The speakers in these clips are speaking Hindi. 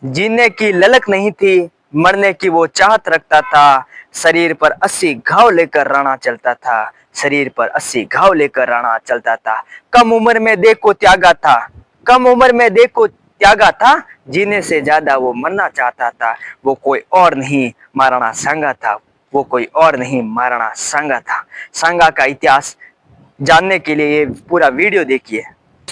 जीने की ललक नहीं थी, मरने की वो चाहत रखता था। शरीर पर 80 घाव लेकर राणा चलता था। शरीर पर 80 घाव लेकर राणा चलता था। कम उम्र में देखो त्यागा था। कम उम्र में देखो त्यागा था। जीने से ज्यादा वो मरना चाहता था। वो कोई और नहीं महाराणा सांगा था। वो कोई और नहीं महाराणा सांगा था। सांगा का इतिहास जानने के लिए ये पूरा वीडियो देखिए।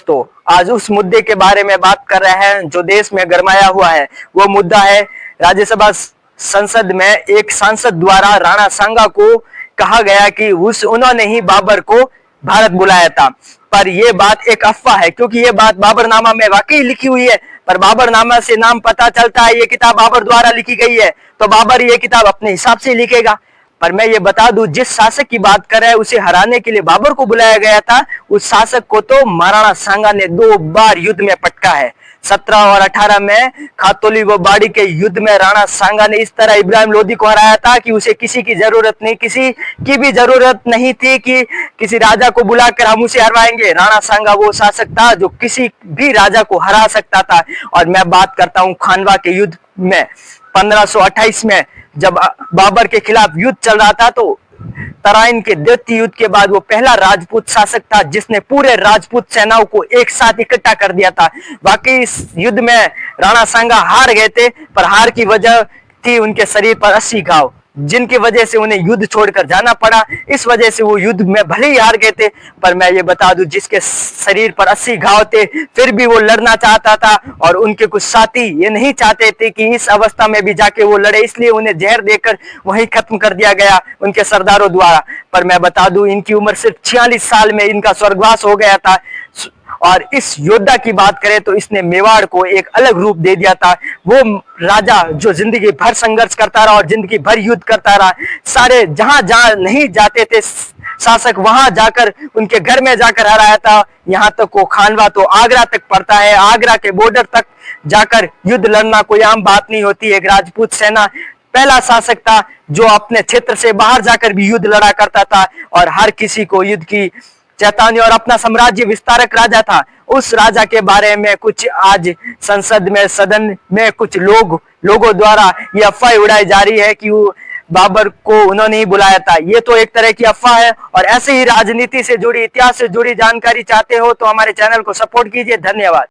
तो आज उस मुद्दे के बारे में बात कर रहे हैं जो देश में गरमाया हुआ है। वो मुद्दा है राज्यसभा संसद में एक सांसद द्वारा राणा सांगा को कहा गया कि उन्होंने ही बाबर को भारत बुलाया था। पर यह बात एक अफवाह है, क्योंकि यह बात बाबरनामा में वाकई लिखी हुई है। पर बाबरनामा से नाम पता चलता है ये किताब बाबर द्वारा लिखी गई है, तो बाबर ये किताब अपने हिसाब से लिखेगा। पर मैं ये बता दूं, जिस शासक की बात कर रहे हैं उसे हराने के लिए बाबर को बुलाया गया था। उस शासक को तो महाराणा सांगा ने 2 बार युद्ध में पटका है। 17 और 18 में खातोली व बाड़ी के युद्ध में राणा सांगा ने इस तरह इब्राहिम लोधी को हराया था कि उसे किसी की जरूरत नहीं, किसी की भी जरूरत नहीं थी कि किसी राजा को बुलाकर हम उसे हरवाएंगे। राणा सांगा वो शासक था जो किसी भी राजा को हरा सकता था। और मैं बात करता हूं खानवा के युद्ध में 1528 में जब बाबर के खिलाफ युद्ध चल रहा था, तो तराइन के द्वितीय युद्ध के बाद वो पहला राजपूत शासक था जिसने पूरे राजपूत सेनाओं को एक साथ इकट्ठा कर दिया था। वाकई इस युद्ध में राणा सांगा हार गए थे, पर हार की वजह थी उनके शरीर पर 80 घाव, जिनकी वजह से उन्हें युद्ध छोड़कर जाना पड़ा। इस वजह से वो युद्ध में भले ही हार गए थे, पर मैं ये बता दूं जिसके शरीर पर 80 घाव थे फिर भी वो लड़ना चाहता था। और उनके कुछ साथी ये नहीं चाहते थे कि इस अवस्था में भी जाके वो लड़े, इसलिए उन्हें जहर देकर वहीं खत्म कर दिया गया उनके सरदारों द्वारा। पर मैं बता दूं इनकी उम्र सिर्फ 46 साल में इनका स्वर्गवास हो गया था। और इस योद्धा की बात करें तो इसने मेवाड़ को एक अलग रूप दे दिया था। वो राजा जो जिंदगी भर संघर्ष करता रहा और जिंदगी भर युद्ध करता रहा। सारे जहां जहां नहीं जाते थे शासक वहां जाकर उनके घर में जाकर हराया था। यहाँ तक वो खानवा तो आगरा तक पड़ता है। आगरा के बॉर्डर तक जाकर युद्ध लड़ना कोई आम बात नहीं होती। एक राजपूत सेना पहला शासक था जो अपने क्षेत्र से बाहर जाकर भी युद्ध लड़ा करता था और हर किसी को युद्ध की चेतावनी, और अपना साम्राज्य विस्तारक राजा था। उस राजा के बारे में कुछ आज संसद में सदन में कुछ लोगों द्वारा ये अफवाह उड़ाई जा रही है कि वो बाबर को उन्होंने ही बुलाया था। ये तो एक तरह की अफवाह है। और ऐसे ही राजनीति से जुड़ी, इतिहास से जुड़ी जानकारी चाहते हो तो हमारे चैनल को सपोर्ट कीजिए। धन्यवाद।